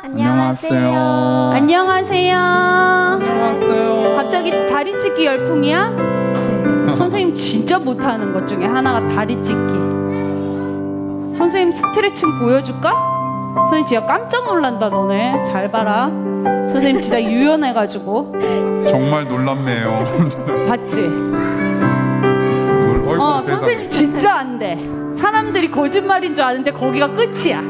안녕하세요. 안녕하세요. 안녕하세요. 갑자기 다리 찢기 열풍이야? 선생님 진짜 못하는 것 중에 하나가 다리 찢기. 선생님 스트레칭 보여줄까? 선생님 진짜 깜짝 놀란다 너네. 잘 봐라. 선생님 진짜 유연해가지고. 정말 놀랍네요. 봤지? 어이구, 세상에. 선생님 진짜 안 돼. 사람들이 거짓말인 줄 아는데 거기가 끝이야.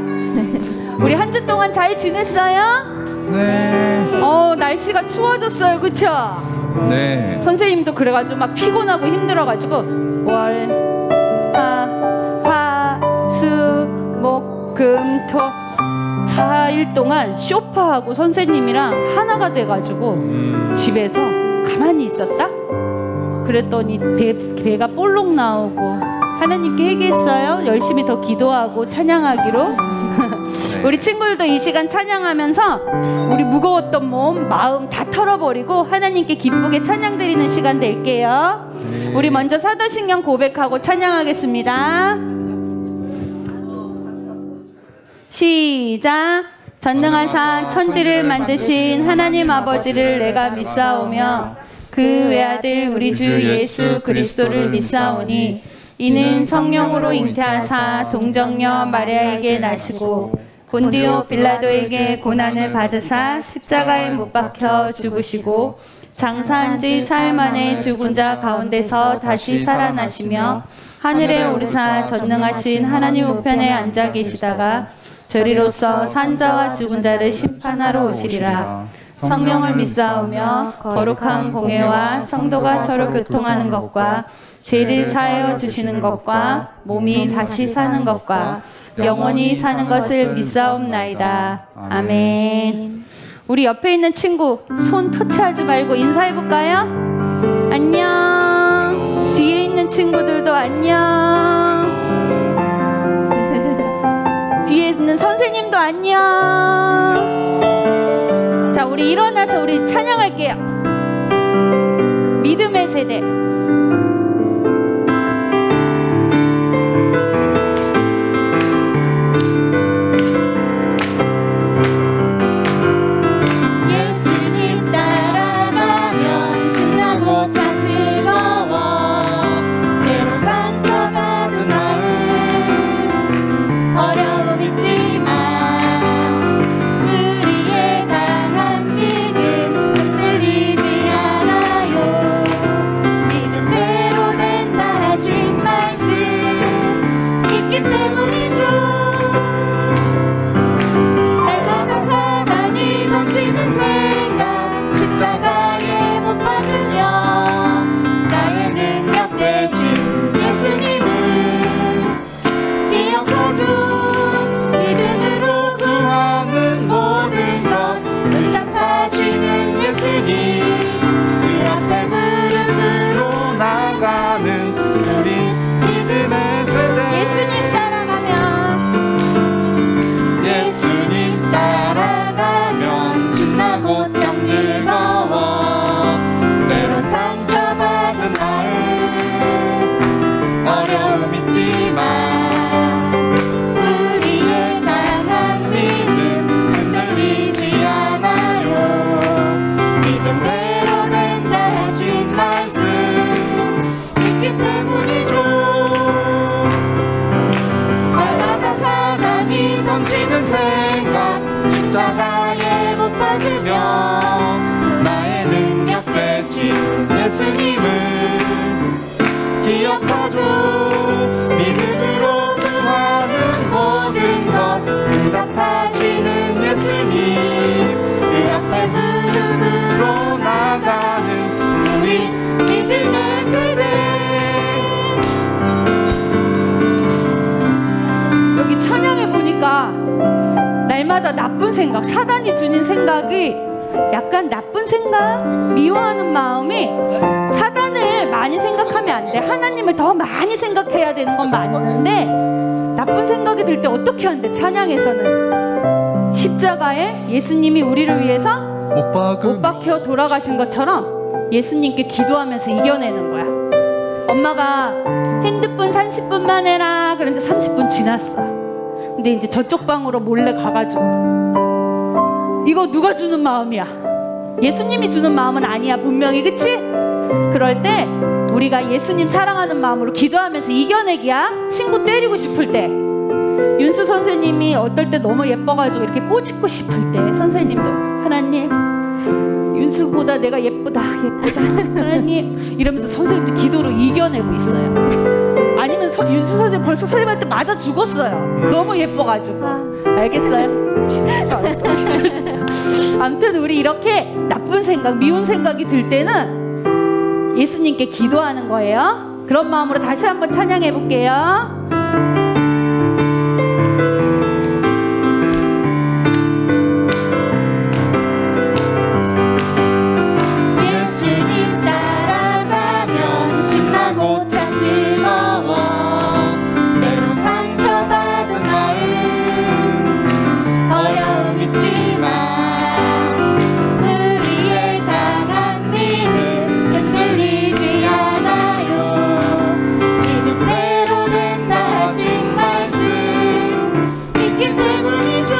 우리 한 주 동안 잘 지냈어요? 네. 날씨가 추워졌어요, 그쵸? 네. 선생님도 그래가지고 막 피곤하고 힘들어가지고 월, 화, 수, 목, 금, 토 4일 동안 쇼파하고 선생님이랑 하나가 돼가지고 집에서 가만히 있었다? 그랬더니 배가 볼록 나오고 하나님께 회개했어요. 열심히 더 기도하고 찬양하기로. 우리 친구들도 이 시간 찬양하면서 우리 무거웠던 몸, 마음 다 털어버리고 하나님께 기쁘게 찬양 드리는 시간 될게요. 우리 먼저 사도신경 고백하고 찬양하겠습니다. 시작. 전능하사 천지를 만드신 하나님 아버지를 내가 믿사오며 그 외아들 우리 주 예수 그리스도를 믿사오니 이는 성령으로 잉태하사 동정녀 마리아에게 나시고 본디오 빌라도에게 고난을 받으사 십자가에 못 박혀 죽으시고 장사한 지 사흘 만에 죽은 자 가운데서 다시 살아나시며 하늘에 오르사 전능하신 하나님 우편에 앉아 계시다가 저리로서 산 자와 죽은 자를 심판하러 오시리라. 성령을 믿사오며 거룩한 공회와 성도가 서로 교통하는 것과 죄를 사하여 주시는 것과 몸이 다시 사는 것과 영원히 사는 것을 믿사옵나이다. 아멘. 우리 옆에 있는 친구 손 터치하지 말고 인사해볼까요? 안녕. 뒤에 있는 친구들도 안녕. 뒤에 있는 선생님도 안녕. 자, 우리 일어나서 우리 찬양할게요. 믿음의 세대. 예수님 따라가면 신나고 참 즐거워. 때론 상처받은 마음 어려움 있지만 우리의 강한 믿음 흔들리지 않아요. 믿음대로 된다 하신 말씀 있기 때문이죠. 날마다 사단이 던지는 생각 십자가에 못 박으며 나의 능력 대신 예수님을 기억하죠. 믿음으로 구하는 모든 것 응답하시는 예수님 그 앞에 무릎으로 나가는 우리 믿음의 세대. 예수님 따라가면 예수님 따라가면 신나고 참 즐거워. 때론 상처받은 마음 어려움 있지만 우리의 강한 믿음 흔들리지 않아요. 믿음대로 된다 하신 말씀 있기 때문이죠. 날마다 사단이 던지는 생각 십자가에 못 박으며 나의 능력 대신 예수님을 기억하죠. 믿음으로 구하는 모든 것 응답하시는 예수님 그 앞에 무릎으로 나가는 우리 믿음의 세대. 여기 찬양해 보니까 날마다 나쁜 생각, 사단이 주는 생각이 약간 나쁜 생각, 미워하는 마음이 사단을 많이 생각하면 안 돼. 하나님을 더 많이 생각해야 되는 건 맞는데 나쁜 생각이 들 때 어떻게 하는데 찬양에서는 십자가에 예수님이 우리를 위해서 못 박혀 돌아가신 것처럼 예수님께 기도하면서 이겨내는 거야. 엄마가 핸드폰 30분만 해라 그런데 30분 지났어. 근데 이제 저쪽 방으로 몰래 가가지고 이거 누가 주는 마음이야? 예수님이 주는 마음은 아니야, 분명히. 그치? 그럴 때 우리가 예수님 사랑하는 마음으로 기도하면서 이겨내기야. 친구 때리고 싶을 때, 윤수 선생님이 어떨 때 너무 예뻐가지고 이렇게 꼬집고 싶을 때 선생님도 하나님, 윤수보다 내가 예쁘다 하나님 이러면서 선생님도 기도로 이겨내고 있어요. 아니면 윤수 선생님 벌써 선생님한테 맞아 죽었어요. 너무 예뻐가지고. 알겠어요? 아무튼 우리 이렇게 나쁜 생각, 미운 생각이 들 때는 예수님께 기도하는 거예요. 그런 마음으로 다시 한번 찬양해 볼게요. 예수님 따라가면 신나고 참 즐거워. 때론 상처받은 마음 어려움 있지만 우리의 강한 믿음 흔들리지 않아요. 믿음대로 된다 하신 말씀 믿기 때문이죠.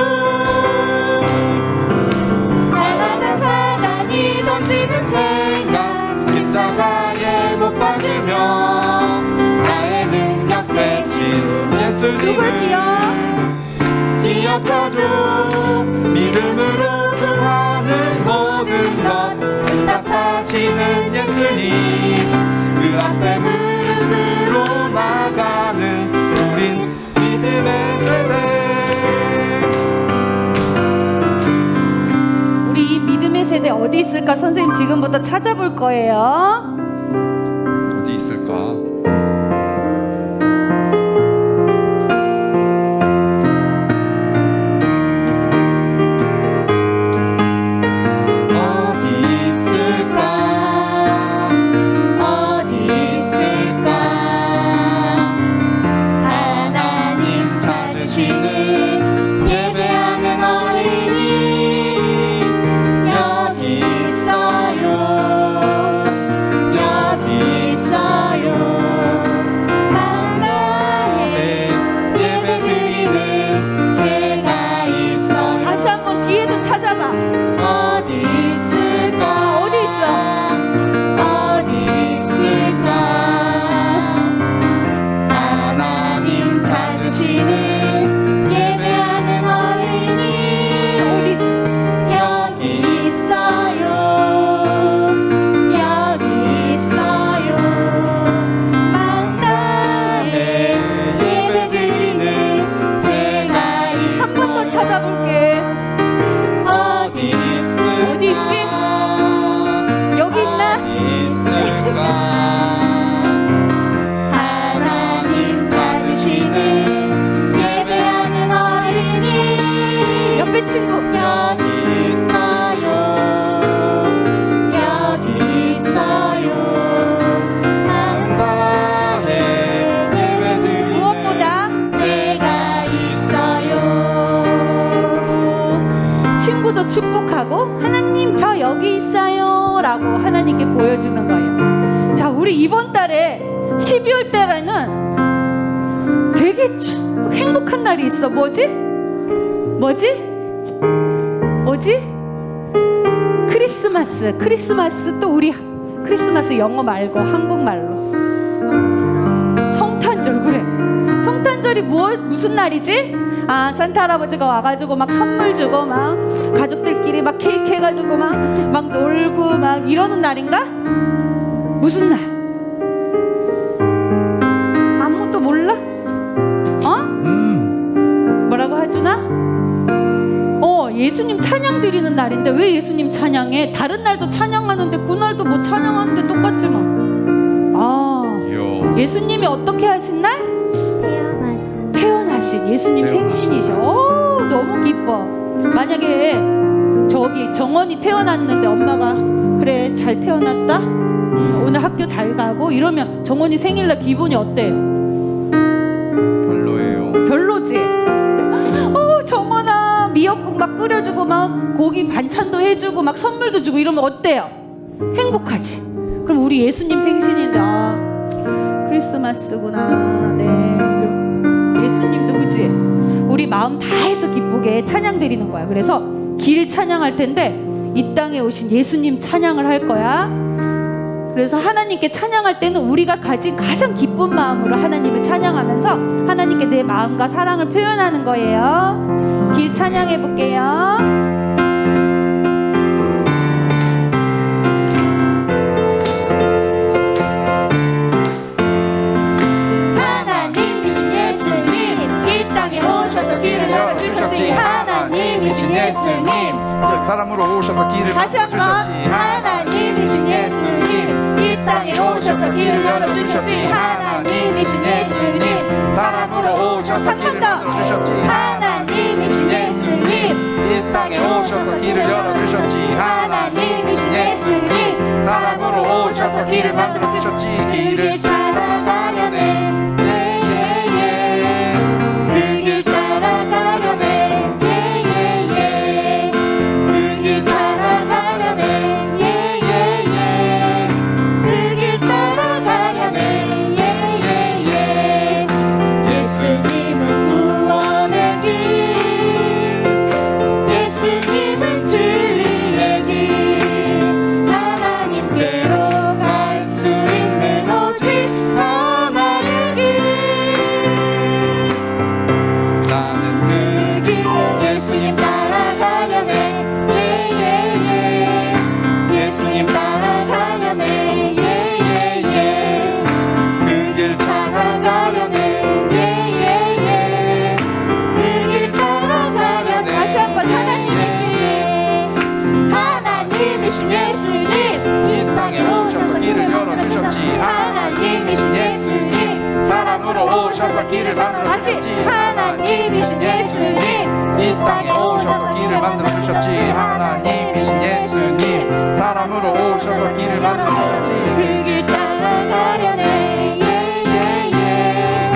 날마다 사단이 던지는 생각 십자가에 못 박으며 나의 능력 대신 예수님을 기억하죠. 믿음으로 구하는 모든 것 응답하시는 예수님, 그 앞에 무릎으로 나가는 우린 믿음의 세대. 우리 이 믿음의 세대 어디 있을까? 선생님 지금부터 찾아볼 거예요. 어디 있을까? 축복하고 하나님 저 여기 있어요 라고 하나님께 보여주는 거예요. 자, 우리 이번 달에 12월 달에는 되게 행복한 날이 있어. 뭐지? 크리스마스. 또 우리 크리스마스 영어 말고 한국말로 성탄절. 그래, 성탄절이 무슨 날이지? 아, 산타 할아버지가 와가지고 막 선물 주고 막 가족들끼리 막 케이크 해가지고 막 놀고 막 이러는 날인가? 무슨 날? 아무것도 몰라? 뭐라고 하주나? 예수님 찬양 드리는 날인데 왜 예수님 찬양해? 다른 날도 찬양하는데 그날도 뭐 찬양하는데 똑같지만. 예수님이 어떻게 하신 날? 태어나신 예수님 생신이셔. 너무 기뻐. 만약에 저기 정원이 태어났는데 엄마가 그래 잘 태어났다, 오늘 학교 잘 가고 이러면 정원이 생일날 기분이 어때요? 별로예요. 별로지. 정원아 미역국 막 끓여주고 막 고기 반찬도 해주고 막 선물도 주고 이러면 어때요? 행복하지. 그럼 우리 예수님 생신인데 크리스마스구나. 네, 예수님도 그치? 우리 마음 다해서 기쁘게 찬양 드리는 거야. 그래서 길 찬양할 텐데 이 땅에 오신 예수님 찬양을 할 거야. 그래서 하나님께 찬양할 때는 우리가 가진 가장 기쁜 마음으로 하나님을 찬양하면서 하나님께 내 마음과 사랑을 표현하는 거예요. 길 찬양해 볼게요. 하나님이신 예수님 이 땅에 오셔서 길을 열어주셨지. 하나님이신 예수님 사람으로 오셔서 길을 다시 한번. 만들어주셨지. 하나님이신 예수님 이 땅에 오셔서 길을 열어주셨지. 하나님이신 예수님 사람으로 오셔서 한 길을 번 더. 만들어주셨지. 하나님이신 예수님 이 땅에 오셔서 길을 열어주셨지. 하나님이신 예수님 사람으로 오셔서 길을 만들어주셨지. 길을 따라가려네 예예예 그 길 따라가려네 예예예 그 길 따라가려네 예예예 그 길 따라가려네 예예예 예수님은 구원의 길 예수님은 진리의 길 하나님께로 갈 수 있는 오직 하나의 길 나는 그 길 예수님 따라가려네 예예예 예수님 따라가려네 예예예 그 길 찾아가려네 예예예 그 길 따라가려네 다시 한번 하나님이신 예수님 이 땅에 오셔서 길을 열어주셨지. 하나님이신 예수님 사람으로 오셔서 길을 만들어주셨지. 하나님이신 예수님 이 땅에 오셔서 길을 만들어주셨지. 하나님이신 예수님 사람으로 오셔서 길을 만들어주셨지. 그 길 따라가려네 예예예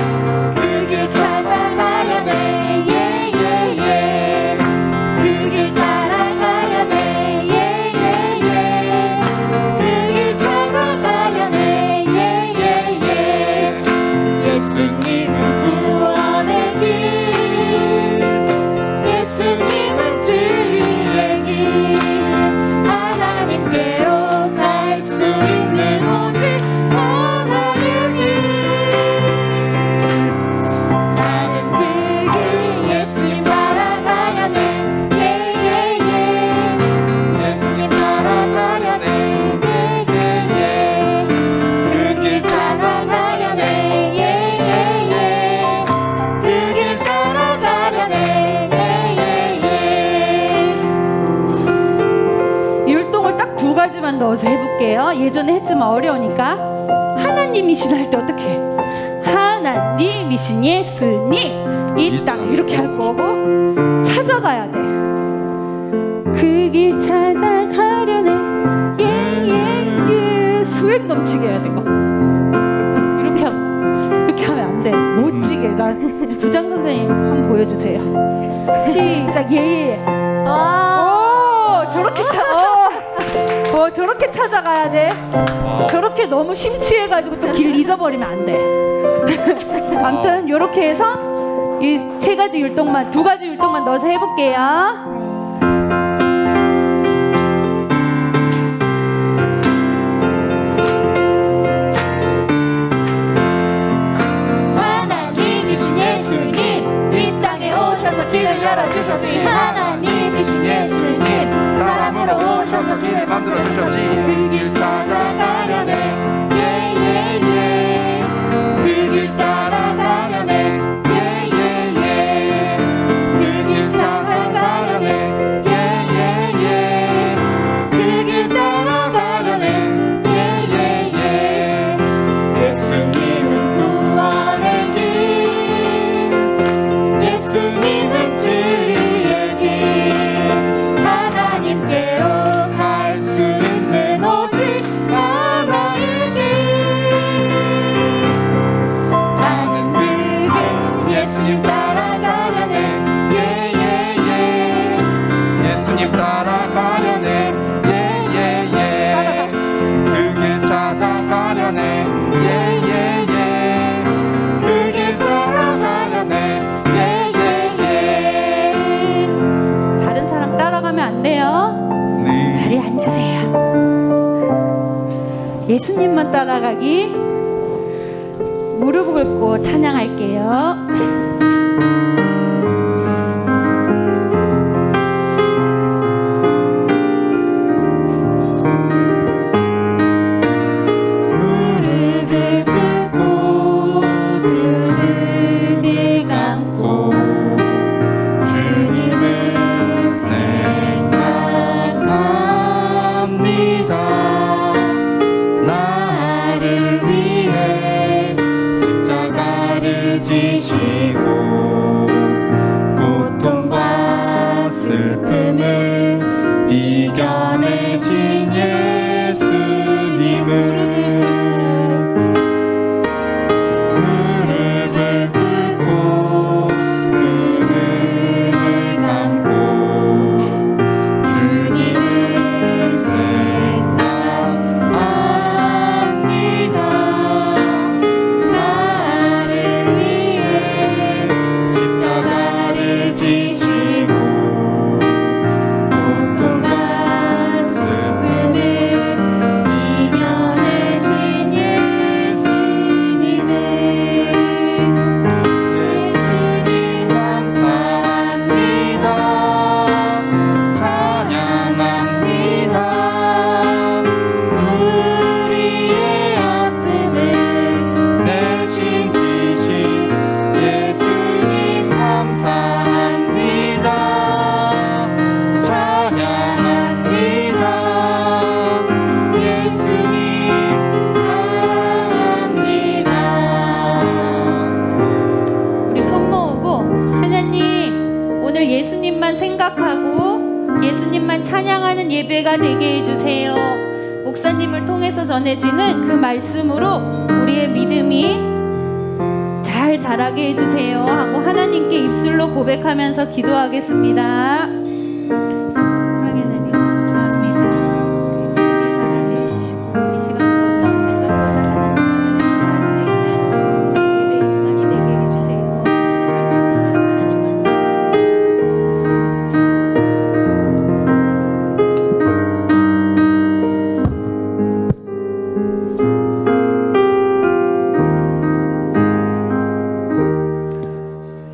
그 길 찾아가려네 예예예 그 길 따라가려네 예예예 그 길 찾아가려네 예예예 예수님은 구원의 길 예수님은 진리의 길 하나님께로 갈 수 있는 오직 하나의 길 나는 그 길 예수님 따라가려네 예예예 예수님 따라가려네 예예예 그 길 찾아가려네 예예예 그 길 따라가려네 예예예 율동을 딱 두 가지만 넣어서 해볼게요. 예전에 했지만 어려우니까. 하나님이신 할 때 어떻게 해? 하나님이신 예수님 이 땅에 이렇게 할 거고 찾아가야 돼. 그 길 찾아가려네 예예예 수액 넘치게 해야 되고 이렇게 하면 안 돼. 멋지게. 나 부장 선생님 한번 보여주세요. 시작 예예. 오 저렇게 저렇게 찾아가야 돼. 저렇게 너무 심취해가지고 또 길 잊어버리면 안 돼. 아무튼 요렇게 해서 이 세 가지 율동만 두 가지 율동만 넣어서 해볼게요. 하나님이신 예수님 이 땅에 오셔서 길을 열어주셨지. 하나님이신 예수님 사람으로 오셔서 길을 만들어주셨지. 그 길 찾아가려네 예예예 그 길 따라가려네 예예예 그 길 찾아가려네 예예예 그 길 따라가려네 예예예 예수님은 구원의 길 예수님은 진리의 길 하나님께로 갈 수 있는 오직 하나의 길 나는 어때요? 네. 자리에 앉으세요. 예수님만 따라가기. 무릎을 꿇고 찬양할게요. 무릎을 꿇고 두 눈을 감고 주님을 생각합니다. 나를 위해 십자가를 지시고 고통과 슬픔을 이겨내신 예수님을 무릎을 꿇고 두 눈을 감고 주님을 생각합니다. 나를 위해 십자가를 지시고 고통과 슬픔을 이겨내신 예수님을 예수님 감사합니다. 찬양합니다. 우리의 아픔을 대신 지신 예수님 감사합니다. 찬양합니다. 예수님 사랑합니다. 우리 손 모으고 하나님 오늘 예수님만 생각하고 예수님만 찬양하는 예배가 되게 해주세요. 목사님을 통해서 전해지는 그 말씀으로 우리의 믿음이 잘 자라게 해주세요 하고 하나님께 입술로 고백하면서 기도하겠습니다. 사랑의 하나님 감사합니다. 우리 믿음이 자라게 해주시고 이 시간도 어떤 생각보다 하나님만을 생각할 수 있는 예배의 시간이 되게 해주세요. 하나님만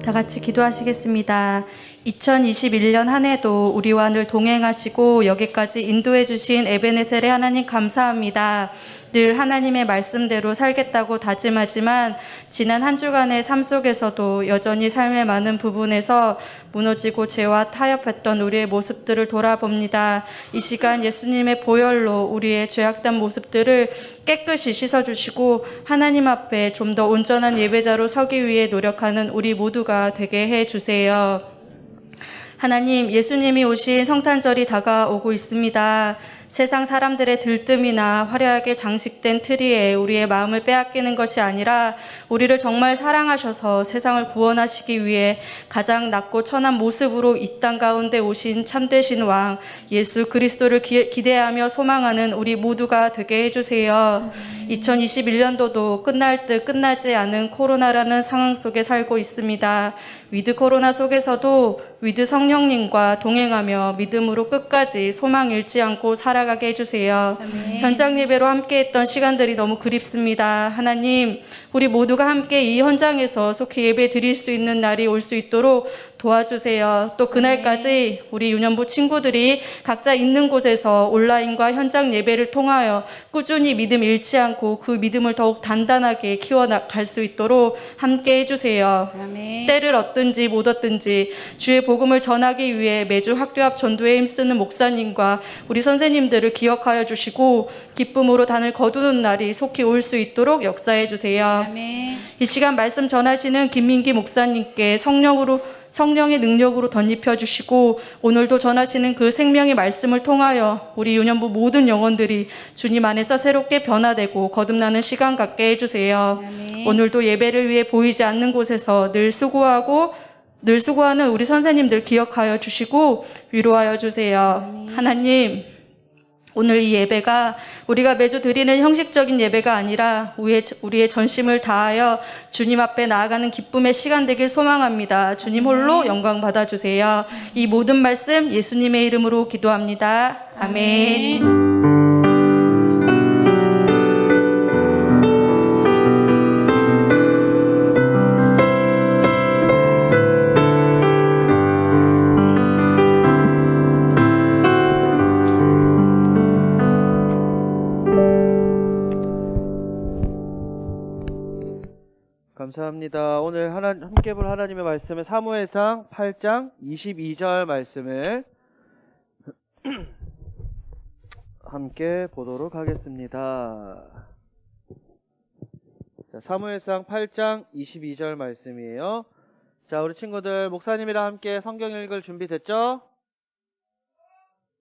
다 같이 기도하시겠습니다. 2021년 한 해도 우리와 늘 동행하시고 여기까지 인도해 주신 에베네셀의 하나님 감사합니다. 늘 하나님의 말씀대로 살겠다고 다짐하지만 지난 한 주간의 삶 속에서도 여전히 삶의 많은 부분에서 무너지고 죄와 타협했던 우리의 모습들을 돌아봅니다. 이 시간 예수님의 보혈로 우리의 죄악된 모습들을 깨끗이 씻어주시고 하나님 앞에 좀 더 온전한 예배자로 서기 위해 노력하는 우리 모두가 되게 해주세요. 하나님, 예수님이 오신 성탄절이 다가오고 있습니다. 세상 사람들의 들뜸이나 화려하게 장식된 트리에 우리의 마음을 빼앗기는 것이 아니라 우리를 정말 사랑하셔서 세상을 구원하시기 위해 가장 낮고 천한 모습으로 이 땅 가운데 오신 참되신 왕 예수 그리스도를 기대하며 소망하는 우리 모두가 되게 해주세요. 2021년도도 끝날 듯 끝나지 않은 코로나라는 상황 속에 살고 있습니다. 위드 코로나 속에서도 위드 성령님과 동행하며 믿음으로 끝까지 소망 잃지 않고 살아가게 해주세요. 현장 예배로 함께했던 시간들이 너무 그립습니다. 하나님, 우리 모두가 함께 이 현장에서 속히 예배 드릴 수 있는 날이 올 수 있도록 도와주세요. 또 그날까지 우리 유년부 친구들이 각자 있는 곳에서 온라인과 현장 예배를 통하여 꾸준히 믿음 잃지 않고 그 믿음을 더욱 단단하게 키워나갈 수 있도록 함께 해주세요. 아멘. 때를 얻든지 못 얻든지 주의 복음을 전하기 위해 매주 학교 앞 전도에 힘쓰는 목사님과 우리 선생님들을 기억하여 주시고 기쁨으로 단을 거두는 날이 속히 올 수 있도록 역사해 주세요. 아멘. 이 시간 말씀 전하시는 김민기 목사님께 성령의 능력으로 덧입혀 주시고 오늘도 전하시는 그 생명의 말씀을 통하여 우리 유년부 모든 영혼들이 주님 안에서 새롭게 변화되고 거듭나는 시간 갖게 해주세요. 아멘. 오늘도 예배를 위해 보이지 않는 곳에서 늘 수고하는 우리 선생님들 기억하여 주시고 위로하여 주세요. 하나님, 오늘 이 예배가 우리가 매주 드리는 형식적인 예배가 아니라 우리의 전심을 다하여 주님 앞에 나아가는 기쁨의 시간 되길 소망합니다. 주님 홀로 영광 받아주세요. 이 모든 말씀 예수님의 이름으로 기도합니다. 아멘. 감사합니다. 오늘 함께 볼 하나님의 말씀은 사무엘상 8장 22절 말씀을 함께 보도록 하겠습니다. 자, 사무엘상 8장 22절 말씀이에요. 자, 우리 친구들 목사님이랑 함께 성경 읽을 준비 됐죠?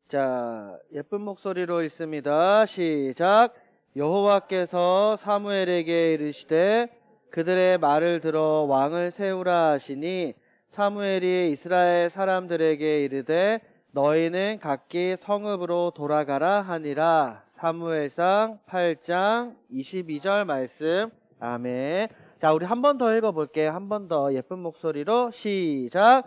자, 예쁜 목소리로 읽습니다. 시작. 여호와께서 사무엘에게 이르시되 그들의 말을 들어 왕을 세우라 하시니 사무엘이 이스라엘 사람들에게 이르되 너희는 각기 성읍으로 돌아가라 하니라. 사무엘상 8장 22절 말씀. 아멘. 자, 우리 한 번 더 읽어볼게요. 한 번 더 예쁜 목소리로 시작.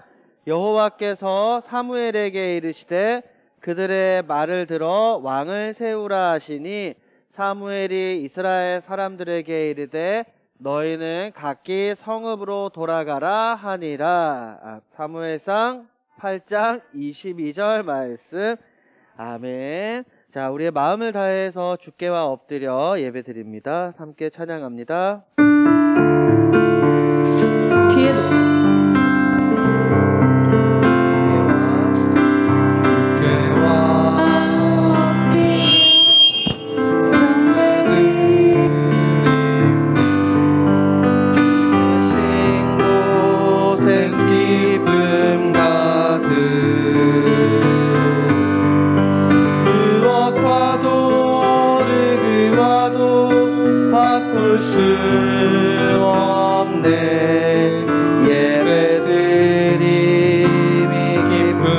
여호와께서 사무엘에게 이르시되 그들의 말을 들어 왕을 세우라 하시니 사무엘이 이스라엘 사람들에게 이르되 너희는 각기 성읍으로 돌아가라 하니라. 사무엘상 8장 22절 말씀. 아멘. 자, 우리의 마음을 다해서 주께와 엎드려 예배드립니다. 함께 찬양합니다. 뒤에도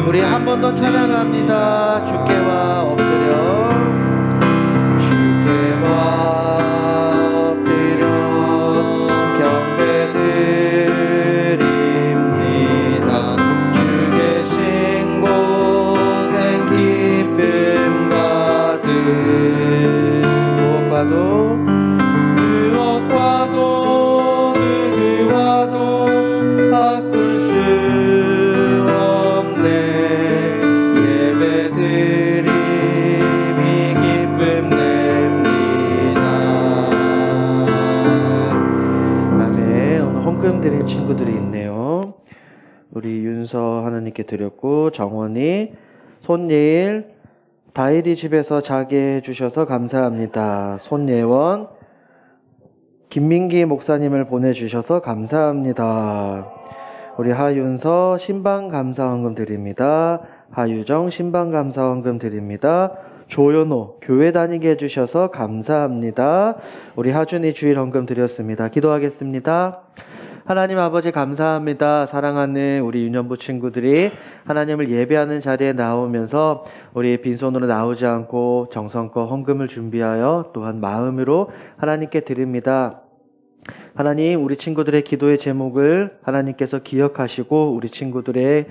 우리 한 번 더 찬양합니다. 주께와 엎드려 경배드립니다. 주 계신 곳엔 기쁨 가득 무엇과도 누구와도 바꿀 수 드린 친구들이 있네요. 우리 윤서 하나님께 드렸고 정원이 손예일 다일이 집에서 자게 해주셔서 감사합니다. 손예원 김민기 목사님을 보내주셔서 감사합니다. 우리 하윤서 신방감사헌금 드립니다. 하유정 신방감사헌금 드립니다. 조연호 교회 다니게 해주셔서 감사합니다. 우리 하준이 주일헌금 드렸습니다. 기도하겠습니다. 하나님 아버지 감사합니다. 사랑하는 우리 유년부 친구들이 하나님을 예배하는 자리에 나오면서 우리 빈손으로 나오지 않고 정성껏 헌금을 준비하여 또한 마음으로 하나님께 드립니다. 하나님, 우리 친구들의 기도의 제목을 하나님께서 기억하시고 우리 친구들의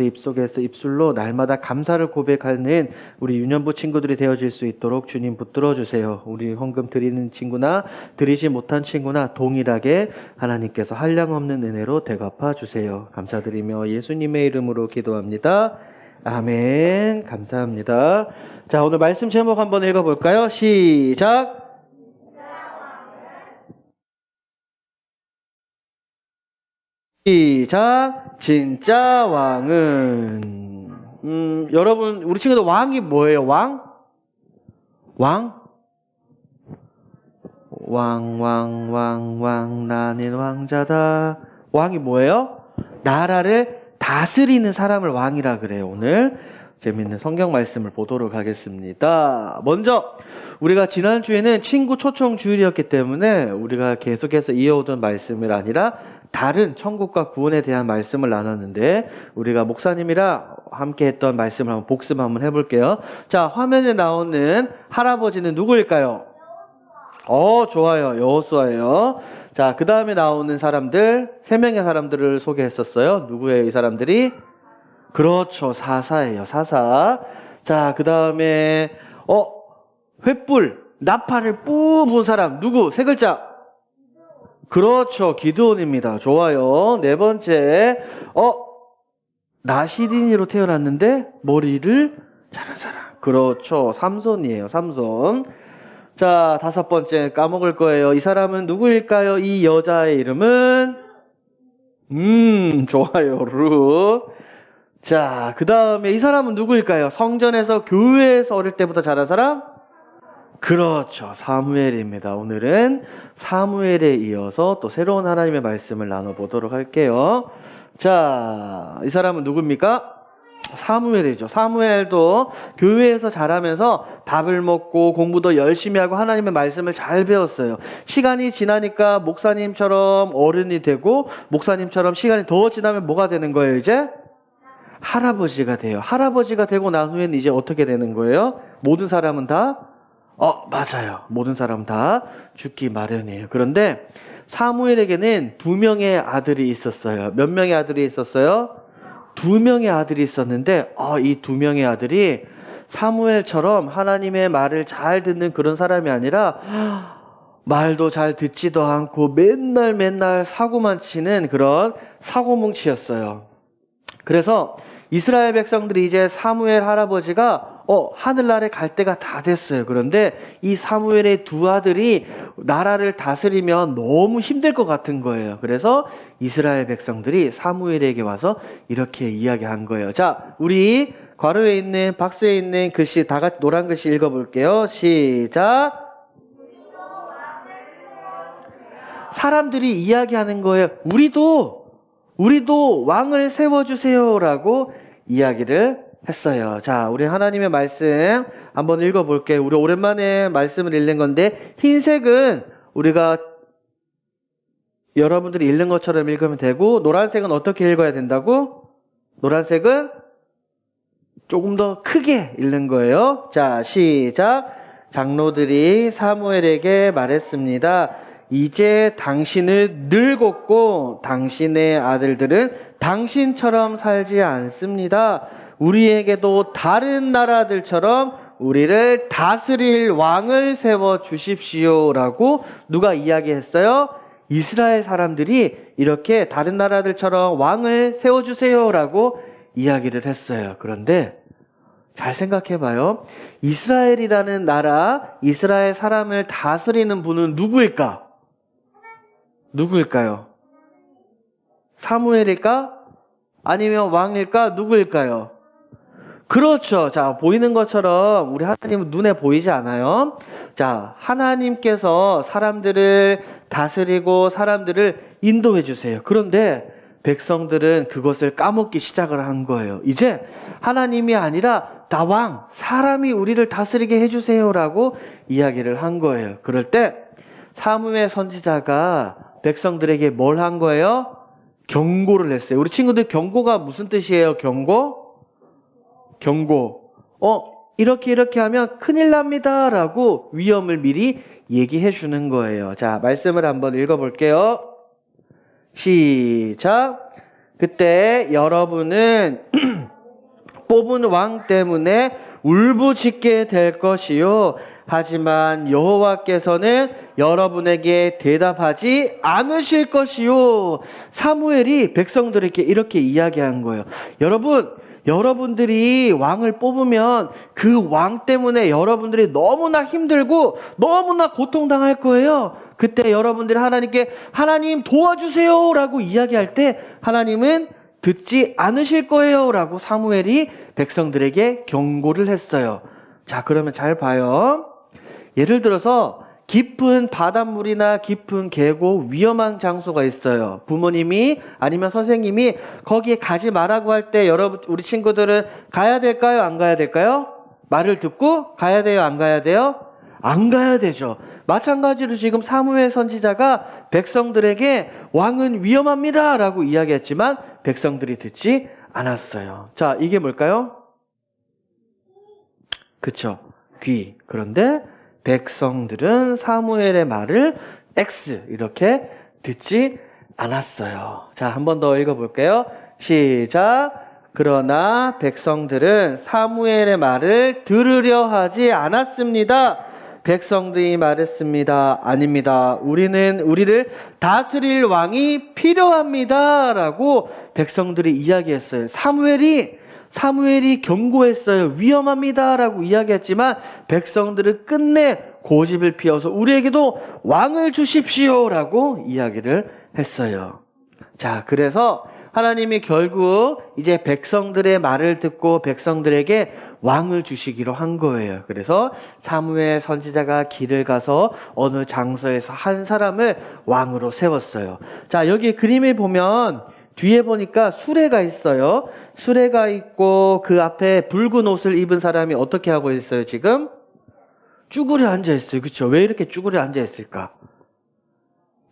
입속에서 입술로 날마다 감사를 고백하는 우리 유년부 친구들이 되어질 수 있도록 주님 붙들어 주세요. 우리 헌금 드리는 친구나 드리지 못한 친구나 동일하게 하나님께서 한량없는 은혜로 되갚아 주세요. 감사드리며 예수님의 이름으로 기도합니다. 아멘. 감사합니다. 자, 오늘 말씀 제목 한번 읽어볼까요? 시작. 시작. 진짜 왕은 여러분 우리 친구들 왕이 뭐예요? 왕? 나는 왕자다. 왕이 뭐예요? 나라를 다스리는 사람을 왕이라 그래요. 오늘 재밌는 성경 말씀을 보도록 하겠습니다. 먼저 우리가 지난주에는 친구 초청 주일이었기 때문에 우리가 계속해서 이어오던 말씀을 아니라 다른 천국과 구원에 대한 말씀을 나눴는데 우리가 목사님이랑 함께 했던 말씀을 한번 복습 한번 해볼게요. 자, 화면에 나오는 할아버지는 누구일까요? 좋아요. 여호수아예요. 자, 그 다음에 나오는 사람들, 3명의 사람들을 소개했었어요. 누구예요, 이 사람들이? 그렇죠. 사사예요. 사사. 자, 그 다음에, 횃불, 나팔을 뿌분 사람, 누구? 3글자. 그렇죠. 기드온입니다. 좋아요. 4번째, 나시린이로 태어났는데, 머리를 자른 사람. 그렇죠. 삼손이에요. 삼손. 자, 5번째 까먹을 거예요. 이 사람은 누구일까요? 이 여자의 이름은? 좋아요. 루. 자, 그 다음에 이 사람은 누구일까요? 성전에서 교회에서 어릴 때부터 자란 사람? 그렇죠. 사무엘입니다. 오늘은 사무엘에 이어서 또 새로운 하나님의 말씀을 나눠보도록 할게요. 자, 이 사람은 누굽니까? 사무엘이죠. 사무엘도 교회에서 자라면서 밥을 먹고 공부도 열심히 하고 하나님의 말씀을 잘 배웠어요. 시간이 지나니까 목사님처럼 어른이 되고 목사님처럼 시간이 더 지나면 뭐가 되는 거예요, 이제? 할아버지가 돼요. 할아버지가 되고 난 후에는 이제 어떻게 되는 거예요? 모든 사람은 다? 맞아요. 모든 사람 다 죽기 마련이에요. 그런데 사무엘에게는 2명의 아들이 있었어요. 몇 명의 아들이 있었어요? 2명의 아들이 있었는데 이 2명의 아들이 사무엘처럼 하나님의 말을 잘 듣는 그런 사람이 아니라 말도 잘 듣지도 않고 맨날 사고만 치는 그런 사고뭉치였어요. 그래서 이스라엘 백성들이 이제 사무엘 할아버지가 하늘나라에 갈 때가 다 됐어요. 그런데 이 사무엘의 2 아들이 나라를 다스리면 너무 힘들 것 같은 거예요. 그래서 이스라엘 백성들이 사무엘에게 와서 이렇게 이야기한 거예요. 자, 우리 괄호에 있는 박스에 있는 글씨 다 같이 노란 글씨 읽어볼게요. 시작. 사람들이 이야기하는 거예요. 우리도 왕을 세워주세요라고 이야기를 했어요. 자, 우리 하나님의 말씀 한번 읽어볼게요. 우리 오랜만에 말씀을 읽는 건데 흰색은 우리가 여러분들이 읽는 것처럼 읽으면 되고 노란색은 어떻게 읽어야 된다고? 노란색은 조금 더 크게 읽는 거예요. 자, 시작. 장로들이 사무엘에게 말했습니다. 이제 당신을 늙었고 당신의 아들들은 당신처럼 살지 않습니다. 우리에게도 다른 나라들처럼 우리를 다스릴 왕을 세워 주십시오라고 누가 이야기했어요? 이스라엘 사람들이 이렇게 다른 나라들처럼 왕을 세워주세요라고 이야기를 했어요. 그런데 잘 생각해봐요. 이스라엘이라는 나라, 이스라엘 사람을 다스리는 분은 누구일까? 누구일까요? 사무엘일까? 아니면 왕일까? 누구일까요? 그렇죠. 자, 보이는 것처럼 우리 하나님은 눈에 보이지 않아요. 자, 하나님께서 사람들을 다스리고 사람들을 인도해 주세요. 그런데 백성들은 그것을 까먹기 시작을 한 거예요. 이제 하나님이 아니라 나 왕, 사람이 우리를 다스리게 해주세요라고 이야기를 한 거예요. 그럴 때 사무엘 선지자가 백성들에게 뭘 한 거예요? 경고를 했어요. 우리 친구들 경고가 무슨 뜻이에요? 경고? 이렇게 하면 큰일 납니다 라고 위험을 미리 얘기해 주는 거예요. 자, 말씀을 한번 읽어볼게요. 시작. 그때 여러분은 뽑은 왕 때문에 울부짖게 될 것이요. 하지만 여호와께서는 여러분에게 대답하지 않으실 것이요. 사무엘이 백성들에게 이렇게 이야기한 거예요. 여러분들이 왕을 뽑으면 그 왕 때문에 여러분들이 너무나 힘들고 너무나 고통당할 거예요. 그때 여러분들이 하나님께 하나님 도와주세요 라고 이야기할 때 하나님은 듣지 않으실 거예요 라고 사무엘이 백성들에게 경고를 했어요. 자, 그러면 잘 봐요. 예를 들어서 깊은 바닷물이나 깊은 계곡, 위험한 장소가 있어요. 부모님이 아니면 선생님이 거기에 가지 말라고 할 때 우리 친구들은 가야 될까요? 안 가야 될까요? 말을 듣고 가야 돼요? 안 가야 돼요? 안 가야 되죠. 마찬가지로 지금 사무엘 선지자가 백성들에게 왕은 위험합니다 라고 이야기했지만 백성들이 듣지 않았어요. 자, 이게 뭘까요? 그쵸. 귀. 그런데 백성들은 사무엘의 말을 X 이렇게 듣지 않았어요. 자, 한 번 더 읽어볼게요. 시작. 그러나 백성들은 사무엘의 말을 들으려 하지 않았습니다. 백성들이 말했습니다. 아닙니다. 우리를 다스릴 왕이 필요합니다. 라고 백성들이 이야기했어요. 사무엘이 경고했어요. 위험합니다. 라고 이야기했지만 백성들은 끝내 고집을 피워서 우리에게도 왕을 주십시오. 라고 이야기를 했어요. 자, 그래서 하나님이 결국 이제 백성들의 말을 듣고 백성들에게 왕을 주시기로 한 거예요. 그래서 사무엘 선지자가 길을 가서 어느 장소에서 한 사람을 왕으로 세웠어요. 자, 여기 그림을 보면 뒤에 보니까 수레가 있어요. 수레가 있고 그 앞에 붉은 옷을 입은 사람이 어떻게 하고 있어요, 지금? 쭈그려 앉아 있어요. 그렇죠? 왜 이렇게 쭈그려 앉아 있을까?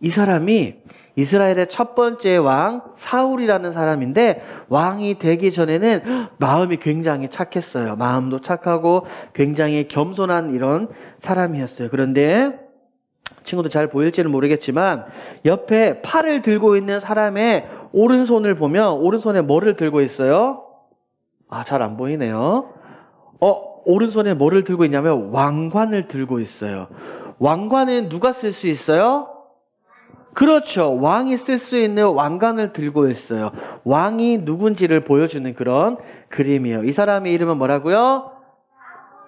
이 사람이 이스라엘의 첫 번째 왕 사울이라는 사람인데 왕이 되기 전에는 마음이 굉장히 착했어요. 마음도 착하고 굉장히 겸손한 이런 사람이었어요. 그런데 친구들 잘 보일지는 모르겠지만 옆에 팔을 들고 있는 사람의 오른손을 보면 오른손에 뭐를 들고 있어요? 잘 안 보이네요. 오른손에 뭐를 들고 있냐면 왕관을 들고 있어요. 왕관은 누가 쓸 수 있어요? 그렇죠. 왕이 쓸 수 있는 왕관을 들고 있어요. 왕이 누군지를 보여주는 그런 그림이에요. 이 사람의 이름은 뭐라고요?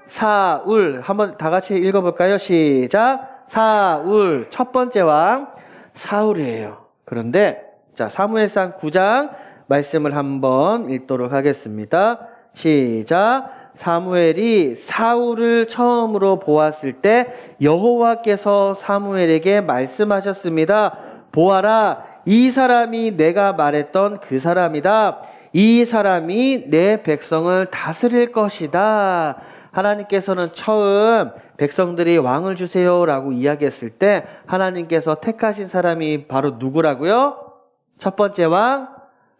사울. 한번 다 같이 읽어볼까요? 시작. 사울. 첫 번째 왕 사울이에요. 그런데 자, 사무엘상 9장 말씀을 한번 읽도록 하겠습니다. 시작. 사무엘이 사울을 처음으로 보았을 때 여호와께서 사무엘에게 말씀하셨습니다. 보아라, 이 사람이 내가 말했던 그 사람이다. 이 사람이 내 백성을 다스릴 것이다. 하나님께서는 처음 백성들이 왕을 주세요라고 이야기했을 때 하나님께서 택하신 사람이 바로 누구라고요? 첫 번째 왕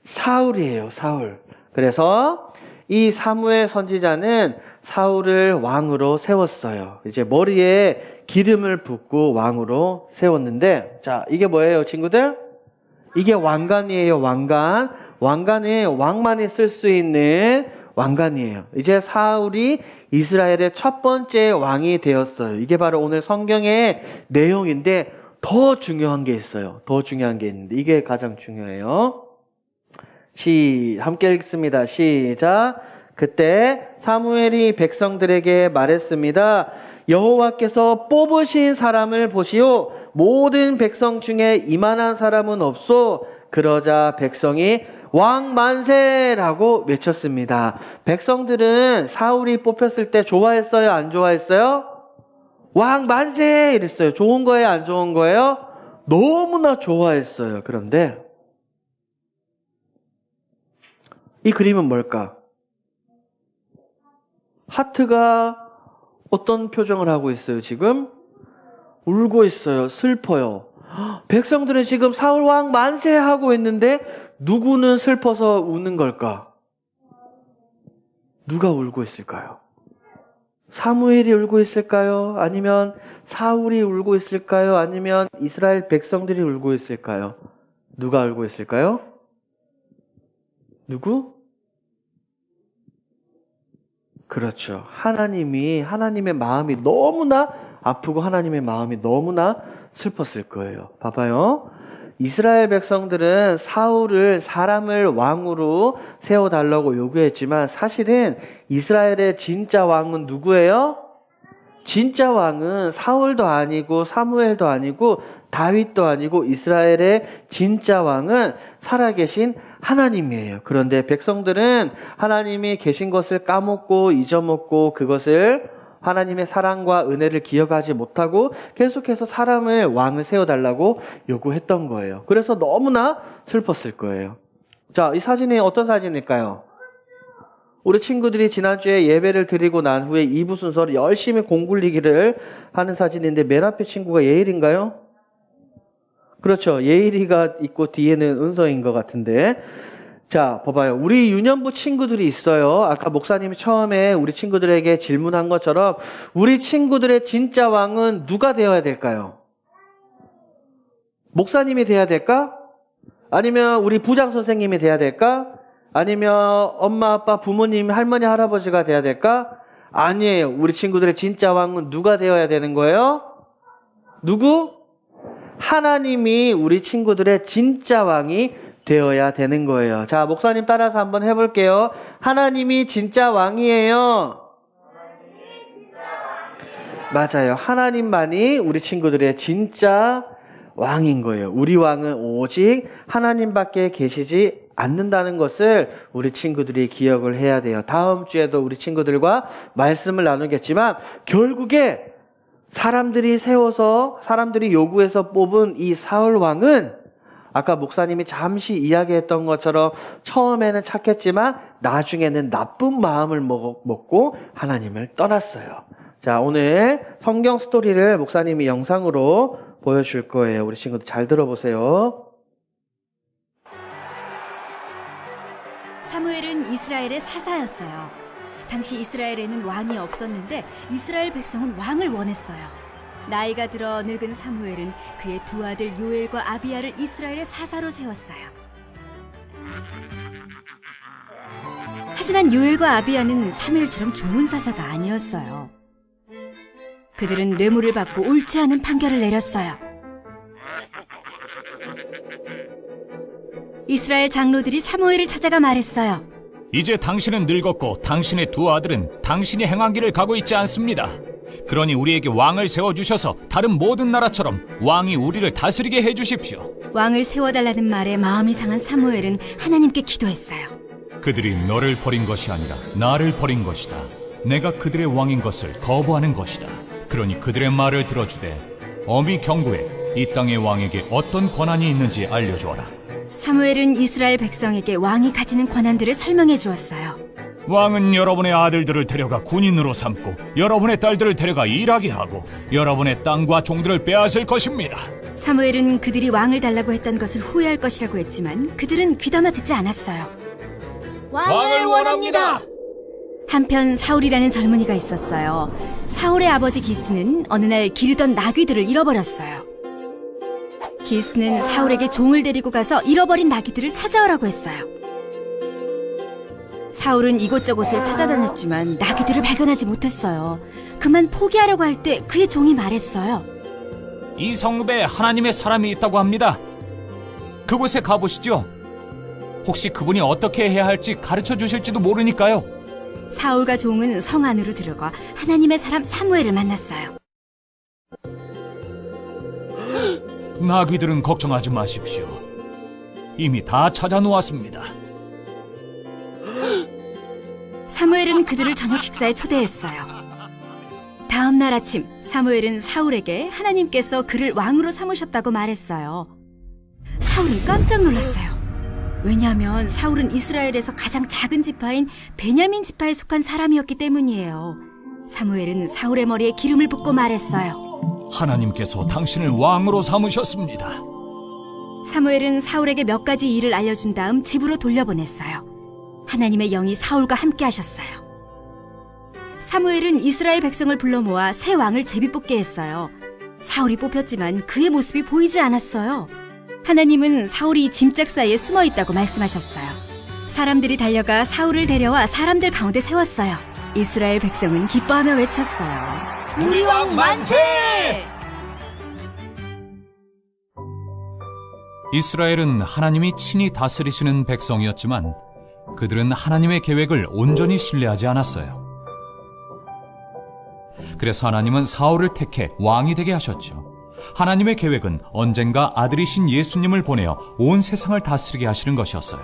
사울이에요. 사울. 그래서 이 사무엘 선지자는 사울을 왕으로 세웠어요. 이제 머리에 기름을 붓고 왕으로 세웠는데, 자, 이게 뭐예요, 친구들? 이게 왕관이에요, 왕관. 왕관은 왕만이 쓸 수 있는 왕관이에요. 이제 사울이 이스라엘의 첫 번째 왕이 되었어요. 이게 바로 오늘 성경의 내용인데, 더 중요한 게 있어요. 더 중요한 게 있는데, 이게 가장 중요해요. 함께 읽습니다. 시작. 그때 사무엘이 백성들에게 말했습니다. 여호와께서 뽑으신 사람을 보시오. 모든 백성 중에 이만한 사람은 없소. 그러자 백성이 왕 만세라고 외쳤습니다. 백성들은 사울이 뽑혔을 때 좋아했어요? 안 좋아했어요? 왕 만세 이랬어요. 좋은 거예요? 안 좋은 거예요? 너무나 좋아했어요. 그런데 이 그림은 뭘까? 하트가 어떤 표정을 하고 있어요, 지금? 울고 있어요. 슬퍼요. 백성들은 지금 사울 왕 만세하고 있는데 누구는 슬퍼서 우는 걸까? 누가 울고 있을까요? 사무엘이 울고 있을까요? 아니면 사울이 울고 있을까요? 아니면 이스라엘 백성들이 울고 있을까요? 누가 울고 있을까요? 누구? 그렇죠. 하나님의 마음이 너무나 아프고 하나님의 마음이 너무나 슬펐을 거예요. 봐봐요. 이스라엘 백성들은 사람을 왕으로 세워달라고 요구했지만 사실은 이스라엘의 진짜 왕은 누구예요? 진짜 왕은 사울도 아니고 사무엘도 아니고 다윗도 아니고 이스라엘의 진짜 왕은 살아계신 하나님이에요. 그런데 백성들은 하나님이 계신 것을 까먹고 잊어먹고 그것을 하나님의 사랑과 은혜를 기억하지 못하고 계속해서 사람을 왕을 세워달라고 요구했던 거예요. 그래서 너무나 슬펐을 거예요. 자, 이 사진이 어떤 사진일까요? 우리 친구들이 지난주에 예배를 드리고 난 후에 2부 순서를 열심히 공굴리기를 하는 사진인데 맨 앞에 친구가 예일인가요? 그렇죠. 예일이가 있고 뒤에는 은서인 것 같은데, 자, 봐봐요. 우리 유년부 친구들이 있어요. 아까 목사님이 처음에 우리 친구들에게 질문한 것처럼 우리 친구들의 진짜 왕은 누가 되어야 될까요? 목사님이 돼야 될까? 아니면 우리 부장 선생님이 돼야 될까? 아니면 엄마, 아빠, 부모님, 할머니, 할아버지가 돼야 될까? 아니에요. 우리 친구들의 진짜 왕은 누가 되어야 되는 거예요? 누구? 하나님이 우리 친구들의 진짜 왕이 되어야 되는 거예요. 자, 목사님 따라서 한번 해볼게요. 하나님이 진짜 왕이에요. 맞아요. 하나님만이 우리 친구들의 진짜 왕인 거예요. 우리 왕은 오직 하나님밖에 계시지 않는다는 것을 우리 친구들이 기억을 해야 돼요. 다음 주에도 우리 친구들과 말씀을 나누겠지만 결국에 사람들이 세워서 사람들이 요구해서 뽑은 이 사울 왕은 아까 목사님이 잠시 이야기했던 것처럼 처음에는 착했지만 나중에는 나쁜 마음을 먹고 하나님을 떠났어요. 자, 오늘 성경 스토리를 목사님이 영상으로 보여줄 거예요. 우리 친구들 잘 들어보세요. 사무엘은 이스라엘의 사사였어요. 당시 이스라엘에는 왕이 없었는데 이스라엘 백성은 왕을 원했어요. 나이가 들어 늙은 사무엘은 그의 두 아들 요엘과 아비야를 이스라엘의 사사로 세웠어요. 하지만 요엘과 아비야는 사무엘처럼 좋은 사사가 아니었어요. 그들은 뇌물을 받고 옳지 않은 판결을 내렸어요. 이스라엘 장로들이 사무엘을 찾아가 말했어요. 이제 당신은 늙었고 당신의 두 아들은 당신이 행한 길을 가고 있지 않습니다. 그러니 우리에게 왕을 세워주셔서 다른 모든 나라처럼 왕이 우리를 다스리게 해주십시오. 왕을 세워달라는 말에 마음이 상한 사무엘은 하나님께 기도했어요. 그들이 너를 버린 것이 아니라 나를 버린 것이다. 내가 그들의 왕인 것을 거부하는 것이다. 그러니 그들의 말을 들어주되 엄히 경고해 이 땅의 왕에게 어떤 권한이 있는지 알려주어라. 사무엘은 이스라엘 백성에게 왕이 가지는 권한들을 설명해 주었어요. 왕은 여러분의 아들들을 데려가 군인으로 삼고 여러분의 딸들을 데려가 일하게 하고 여러분의 땅과 종들을 빼앗을 것입니다. 사무엘은 그들이 왕을 달라고 했던 것을 후회할 것이라고 했지만 그들은 귀담아 듣지 않았어요. 왕을 원합니다. 한편 사울이라는 젊은이가 있었어요. 사울의 아버지 기스는 어느 날 기르던 나귀들을 잃어버렸어요. 기스는 사울에게 종을 데리고 가서 잃어버린 나귀들을 찾아오라고 했어요. 사울은 이곳저곳을 찾아다녔지만 나귀들을 발견하지 못했어요. 그만 포기하려고 할 때 그의 종이 말했어요. 이 성읍에 하나님의 사람이 있다고 합니다. 그곳에 가보시죠. 혹시 그분이 어떻게 해야 할지 가르쳐 주실지도 모르니까요. 사울과 종은 성 안으로 들어가 하나님의 사람 사무엘을 만났어요. 나귀들은 걱정하지 마십시오. 이미 다 찾아놓았습니다. 사무엘은 그들을 저녁 식사에 초대했어요. 다음 날 아침 사무엘은 사울에게 하나님께서 그를 왕으로 삼으셨다고 말했어요. 사울은 깜짝 놀랐어요. 왜냐하면 사울은 이스라엘에서 가장 작은 지파인 베냐민 지파에 속한 사람이었기 때문이에요. 사무엘은 사울의 머리에 기름을 붓고 말했어요. 하나님께서 당신을 왕으로 삼으셨습니다. 사무엘은 사울에게 몇 가지 일을 알려준 다음 집으로 돌려보냈어요. 하나님의 영이 사울과 함께 하셨어요. 사무엘은 이스라엘 백성을 불러 모아 새 왕을 제비뽑게 했어요. 사울이 뽑혔지만 그의 모습이 보이지 않았어요. 하나님은 사울이 짐짝 사이에 숨어 있다고 말씀하셨어요. 사람들이 달려가 사울을 데려와 사람들 가운데 세웠어요. 이스라엘 백성은 기뻐하며 외쳤어요. 우리 왕 만세! 이스라엘은 하나님이 친히 다스리시는 백성이었지만 그들은 하나님의 계획을 온전히 신뢰하지 않았어요. 그래서 하나님은 사울을 택해 왕이 되게 하셨죠. 하나님의 계획은 언젠가 아들이신 예수님을 보내어 온 세상을 다스리게 하시는 것이었어요.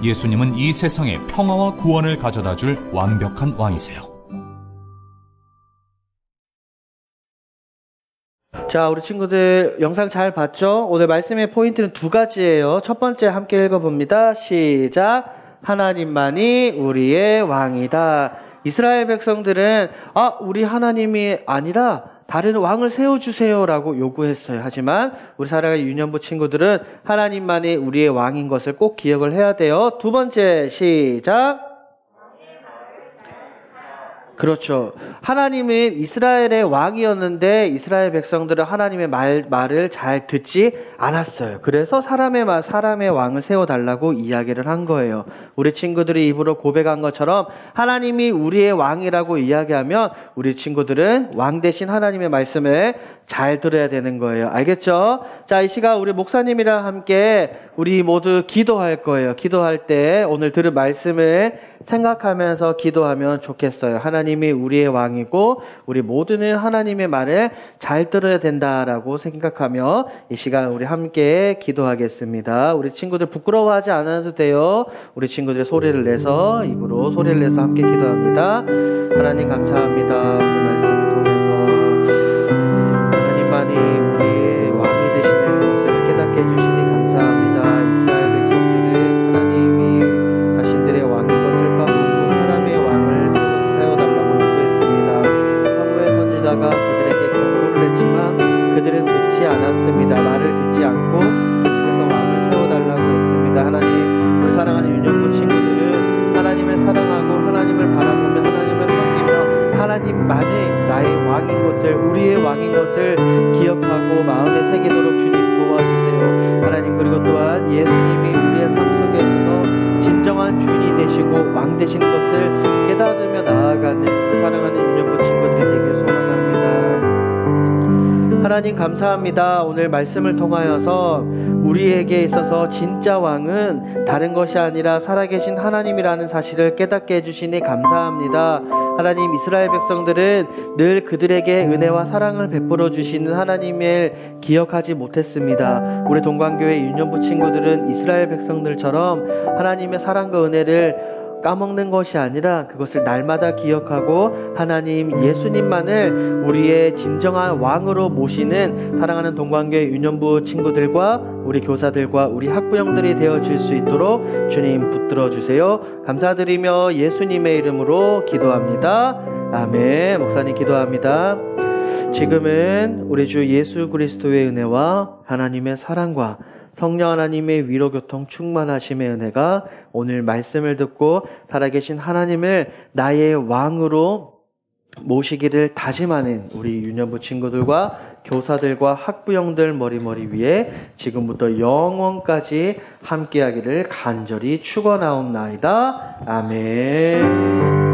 예수님은 이 세상에 평화와 구원을 가져다 줄 완벽한 왕이세요. 자, 우리 친구들 영상 잘 봤죠? 오늘 말씀의 포인트는 두 가지예요. 첫 번째 함께 읽어봅니다. 시작. 하나님만이 우리의 왕이다. 이스라엘 백성들은 우리 하나님이 아니라 다른 왕을 세워주세요라고 요구했어요. 하지만 우리 사랑하는 유년부 친구들은 하나님만이 우리의 왕인 것을 꼭 기억을 해야 돼요. 두 번째, 시작. 그렇죠. 하나님은 이스라엘의 왕이었는데 이스라엘 백성들은 하나님의 말을 잘 듣지 않았어요. 그래서 사람의 왕을 세워달라고 이야기를 한 거예요. 우리 친구들이 입으로 고백한 것처럼 하나님이 우리의 왕이라고 이야기하면 우리 친구들은 왕 대신 하나님의 말씀을 잘 들어야 되는 거예요. 알겠죠? 자, 이 시간 우리 목사님이랑 함께 우리 모두 기도할 거예요. 기도할 때 오늘 들은 말씀을 생각하면서 기도하면 좋겠어요. 하나님이 우리의 왕이고 우리 모두는 하나님의 말을 잘 들어야 된다라고 생각하며 이 시간 우리 함께 기도하겠습니다. 우리 친구들 부끄러워하지 않아도 돼요. 우리 친구들 소리를 내서 입으로 소리를 내서 함께 기도합니다. 하나님 감사합니다. 오늘 말씀을 통해서 하나님만이 우리의 왕이 되시는 것을 깨닫게 해주시니 감사합니다. 이스라엘 백성들은 하나님이 자신들의 왕인 것을 까먹고 사람의 왕을 세워달라고 요구했습니다. 사무엘 선지자가 그들에게 경고를 했지만 그들은 듣지 않았습니다. 말을 듣지 않고 계속해서 왕을 세워달라고 했습니다. 하나님, 우리 사랑하는 유년부 친구들은 하나님을 사랑하고 하나님을 바라보며 하나님을 섬기며 하나님만이 나의 왕인 것을, 우리의 왕인 것을 기억하고 마음에 새기도록 주님 도와주세요. 하나님, 그리고 또한 예수님이 우리의 삶 속에 있어서 진정한 주인이 되시고 왕 되시는 것을 깨달으며 나아가는 우리 사랑하는 유년부 친구들이 되길 소망합니다. 하나님 감사합니다. 오늘 말씀을 통하여서 우리에게 있어서 진짜 왕은 다른 것이 아니라 살아계신 하나님이라는 사실을 깨닫게 해주시니 감사합니다. 하나님, 이스라엘 백성들은 늘 그들에게 은혜와 사랑을 베풀어 주시는 하나님을 기억하지 못했습니다. 우리 동관교회 유년부 친구들은 이스라엘 백성들처럼 하나님의 사랑과 은혜를 까먹는 것이 아니라 그것을 날마다 기억하고 하나님 예수님만을 우리의 진정한 왕으로 모시는 사랑하는 동관교회 유년부 친구들과 우리 교사들과 우리 학부형들이 되어질 수 있도록 주님 붙들어 주세요. 감사드리며 예수님의 이름으로 기도합니다. 아멘. 목사님 기도합니다. 지금은 우리 주 예수 그리스도의 은혜와 하나님의 사랑과 성령 하나님의 위로교통 충만하심의 은혜가 오늘 말씀을 듣고 살아계신 하나님을 나의 왕으로 모시기를 다짐하는 우리 유년부 친구들과 교사들과 학부형들 머리머리 위에 지금부터 영원까지 함께하기를 간절히 축원하옵나이다. 아멘.